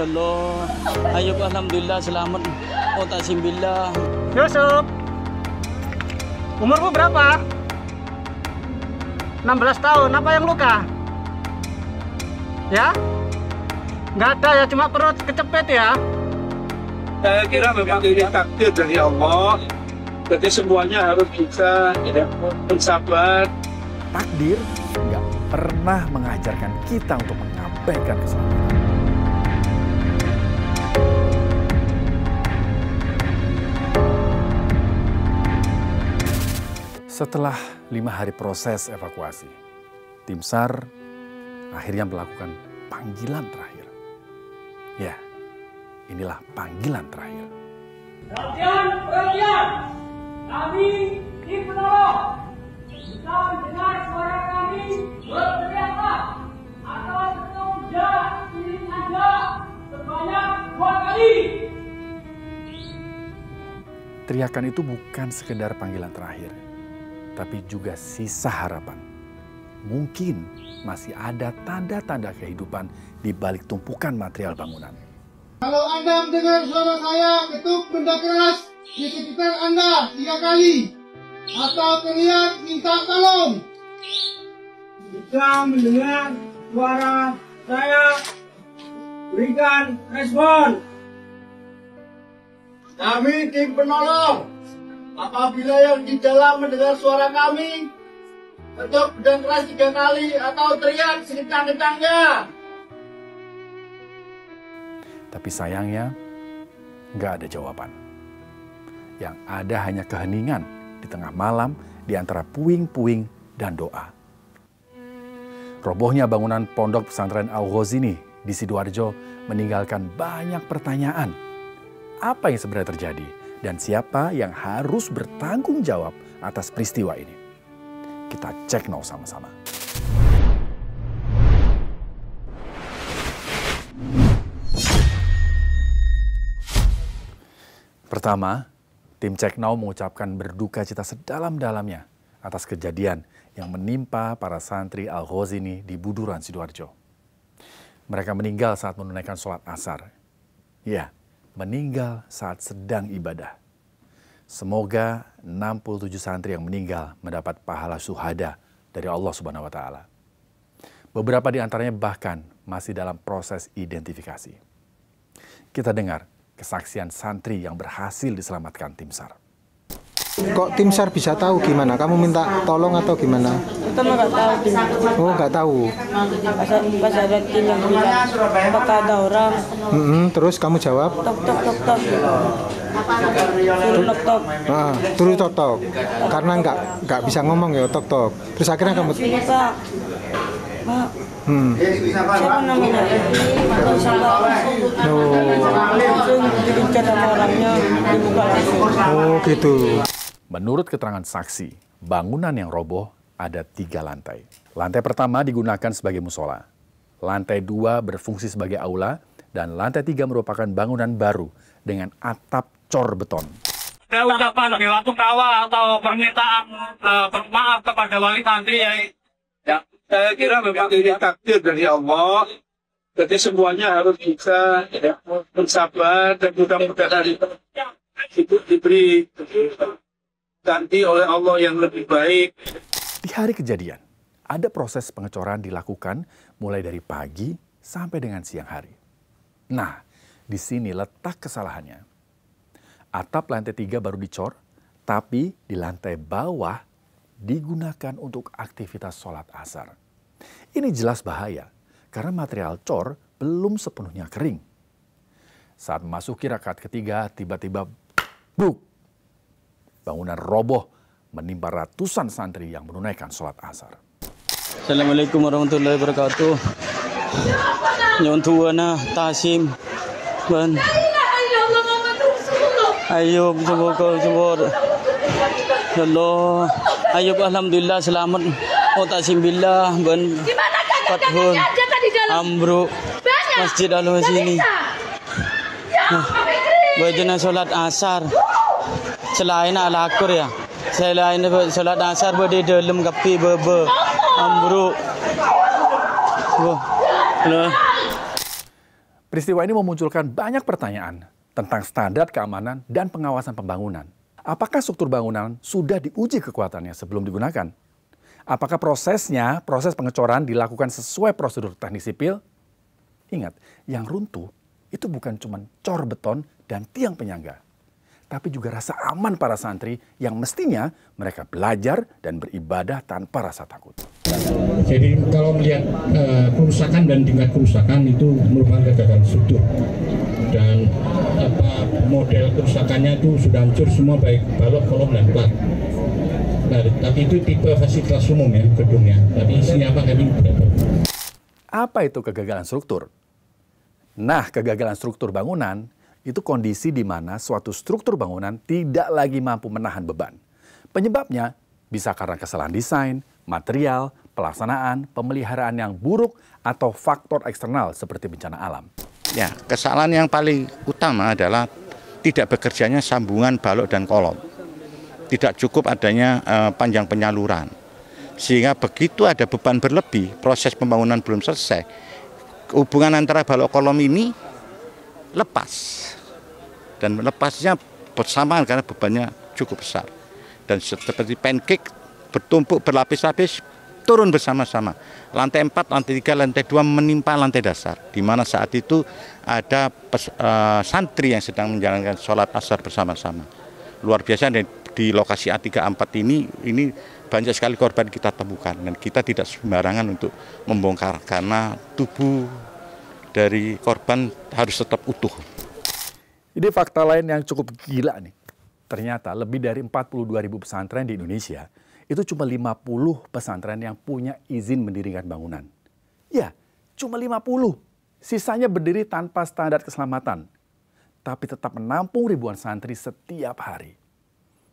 Ya Allah. Ayo alhamdulillah selamat. Oh tasimbillah. Yusuf, umurmu berapa? 16 tahun, apa yang luka? Ya? Nggak ada ya, cuma perut kecepet ya? Saya kira memang ini takdir dari Allah. Jadi semuanya harus bisa bersabar. Takdir nggak pernah mengajarkan kita untuk mengabaikan keselamatan. Setelah 5 hari proses evakuasi, tim SAR akhirnya melakukan panggilan terakhir. Ya, inilah panggilan terakhir. Perhatian! Kami tim penolong bisa mendengar suara kami berteriaklah atau bekerja ini saja sebanyak 2 kali. Teriakan itu bukan sekedar panggilan terakhir, tapi juga sisa harapan. Mungkin masih ada tanda-tanda kehidupan di balik tumpukan material bangunan. Kalau Anda mendengar suara saya ketuk benda keras di sekitar Anda 3 kali atau teriak minta tolong. Jika mendengar suara saya, berikan respon. Kami tim penolong. Apabila yang di dalam mendengar suara kami, ketuk benda keras 3 kali atau teriak sekencang-kencangnya. Tapi sayangnya, nggak ada jawaban. Yang ada hanya keheningan di tengah malam di antara puing-puing dan doa. Robohnya bangunan pondok pesantren Al-Ghazini di Sidoarjo meninggalkan banyak pertanyaan. Apa yang sebenarnya terjadi dan siapa yang harus bertanggung jawab atas peristiwa ini? Kita cek now sama-sama. Pertama, tim Cek Now mengucapkan berduka cita sedalam-dalamnya atas kejadian yang menimpa para santri Al-Ghazini di Buduran, Sidoarjo. Mereka meninggal saat menunaikan sholat asar. Ya, meninggal saat sedang ibadah. Semoga 67 santri yang meninggal mendapat pahala syuhada dari Allah Subhanahu wa Ta'ala. Beberapa di antaranya bahkan masih dalam proses identifikasi. Kita dengar kesaksian santri yang berhasil diselamatkan tim SAR. Kok tim SAR bisa tahu gimana? Kamu minta tolong atau gimana? Kita nggak tahu. Oh, nggak tahu. Pas ada tim yang bilang, apakah ada orang? Terus kamu jawab? Tok tok tok tok. Suruh tok tok. Ah, terus tok tok. Karena nggak bisa ngomong ya tok tok. Terus akhirnya kamu. Sini Pak. Pak. Siapa namanya? Langsung dikejar sama orangnya, dibuka langsung. Oh gitu. Menurut keterangan saksi, bangunan yang roboh ada 3 lantai. Lantai pertama digunakan sebagai musola. Lantai 2 berfungsi sebagai aula. Dan lantai 3 merupakan bangunan baru dengan atap cor beton. Ada ucapan bela sungkawa atau permintaan maaf kepada wali santri ya. Saya kira memang ini takdir dari Allah. Jadi semuanya harus bisa bersabar dan mudah-mudahan itu diberi ganti oleh Allah yang lebih baik. Di hari kejadian, ada proses pengecoran dilakukan mulai dari pagi sampai dengan siang hari. Nah, di sini letak kesalahannya. Atap lantai 3 baru dicor, tapi di lantai bawah digunakan untuk aktivitas sholat asar. Ini jelas bahaya, karena material cor belum sepenuhnya kering. Saat memasuki rakaat ketiga, tiba-tiba bruk, bangunan roboh menimpa ratusan santri yang menunaikan sholat asar. Assalamualaikum warahmatullahi wabarakatuh. Nyon tuana Tasim ban. Ayub jebor. Ya Allah. Ayub alhamdulillah selamat. Oh tasimbillah ban. Fathul Amru Masjid Al-Ghazini. Bajana sholat asar. Selain al-akur ya. Selain sholat asar berde dalam kapi bebe Amru. Peristiwa ini memunculkan banyak pertanyaan tentang standar keamanan dan pengawasan pembangunan. Apakah struktur bangunan sudah diuji kekuatannya sebelum digunakan? Apakah proses pengecoran dilakukan sesuai prosedur teknik sipil? Ingat, yang runtuh itu bukan cuma cor beton dan tiang penyangga, tapi juga rasa aman para santri yang mestinya mereka belajar dan beribadah tanpa rasa takut. Jadi kalau melihat kerusakan dan tingkat kerusakan itu merupakan kegagalan struktur. Dan model kerusakannya itu sudah hancur semua, baik balok, kolom, dan plat. Nah, tapi itu tipe fasilitas umum ya gedungnya. Tapi isinya apa kami tidak tahu. Apa itu kegagalan struktur? Nah, kegagalan struktur bangunan itu kondisi di mana suatu struktur bangunan tidak lagi mampu menahan beban. Penyebabnya bisa karena kesalahan desain, material, pelaksanaan, pemeliharaan yang buruk, atau faktor eksternal seperti bencana alam. Ya, kesalahan yang paling utama adalah tidak bekerjanya sambungan balok dan kolom. Tidak cukup adanya panjang penyaluran. Sehingga begitu ada beban berlebih, proses pembangunan belum selesai, hubungan antara balok kolom ini lepas. Dan lepasnya bersamaan karena bebannya cukup besar. Dan seperti pancake, bertumpuk berlapis-lapis, turun bersama-sama. Lantai 4, lantai 3, lantai 2 menimpa lantai dasar. Di mana saat itu ada santri yang sedang menjalankan sholat asar bersama-sama. Luar biasa, di lokasi A3A4 ini banyak sekali korban kita temukan. Dan kita tidak sembarangan untuk membongkar karena tubuh dari korban harus tetap utuh. Ini fakta lain yang cukup gila nih. Ternyata lebih dari 42.000 pesantren di Indonesia, itu cuma 50 pesantren yang punya izin mendirikan bangunan. Ya, cuma 50. Sisanya berdiri tanpa standar keselamatan. Tapi tetap menampung ribuan santri setiap hari.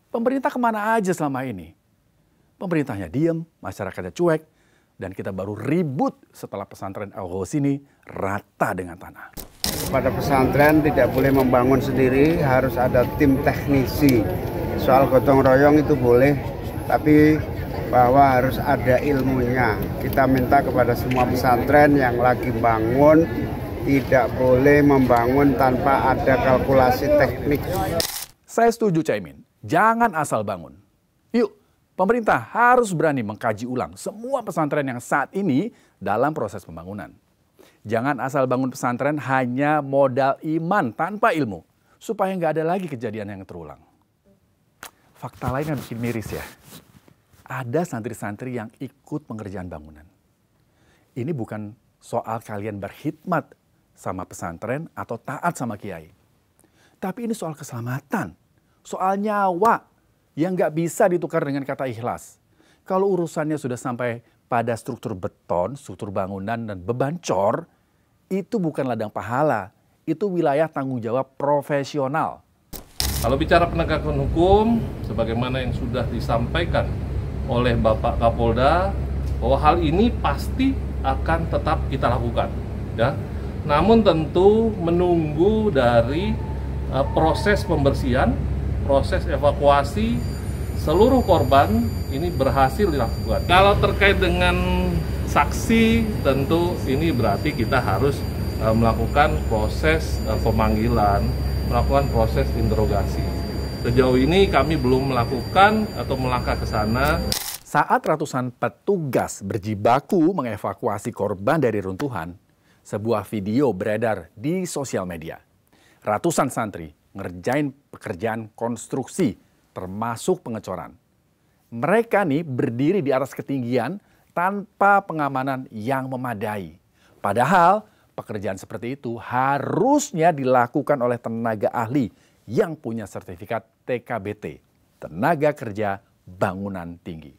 Pemerintah kemana aja selama ini? Pemerintahnya diem, masyarakatnya cuek, dan kita baru ribut setelah pesantren Al-Ghozi ini rata dengan tanah. Kepada pesantren tidak boleh membangun sendiri, harus ada tim teknisi. Soal gotong royong itu boleh, tapi bahwa harus ada ilmunya. Kita minta kepada semua pesantren yang lagi bangun, tidak boleh membangun tanpa ada kalkulasi teknik. Saya setuju Caimin, jangan asal bangun. Yuk, pemerintah harus berani mengkaji ulang semua pesantren yang saat ini dalam proses pembangunan. Jangan asal bangun pesantren hanya modal iman tanpa ilmu, supaya nggak ada lagi kejadian yang terulang. Fakta lain yang bikin miris ya. Ada santri-santri yang ikut pengerjaan bangunan. Ini bukan soal kalian berkhidmat sama pesantren atau taat sama kiai. Tapi ini soal keselamatan, soal nyawa yang nggak bisa ditukar dengan kata ikhlas. Kalau urusannya sudah sampai pada struktur beton, struktur bangunan, dan beban cor, itu bukan ladang pahala, itu wilayah tanggung jawab profesional. Kalau bicara penegakan hukum, sebagaimana yang sudah disampaikan oleh Bapak Kapolda, bahwa hal ini pasti akan tetap kita lakukan. Ya. Namun tentu menunggu dari proses pembersihan, proses evakuasi seluruh korban ini berhasil dilakukan. Kalau terkait dengan saksi, tentu ini berarti kita harus melakukan proses pemanggilan, melakukan proses interogasi. Sejauh ini kami belum melakukan atau melangkah ke sana. Saat ratusan petugas berjibaku mengevakuasi korban dari runtuhan, sebuah video beredar di sosial media. Ratusan santri ngerjain pekerjaan konstruksi, termasuk pengecoran. Mereka nih berdiri di atas ketinggian tanpa pengamanan yang memadai. Padahal pekerjaan seperti itu harusnya dilakukan oleh tenaga ahli yang punya sertifikat TKBT, Tenaga Kerja Bangunan Tinggi.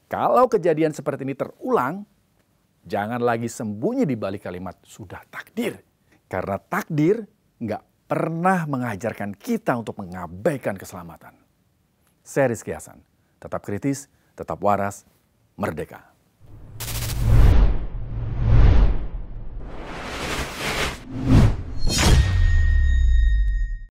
Kalau kejadian seperti ini terulang, jangan lagi sembunyi di balik kalimat sudah takdir. Karena takdir nggak pernah mengajarkan kita untuk mengabaikan keselamatan. Saya Rizky Hasan, tetap kritis, tetap waras, merdeka.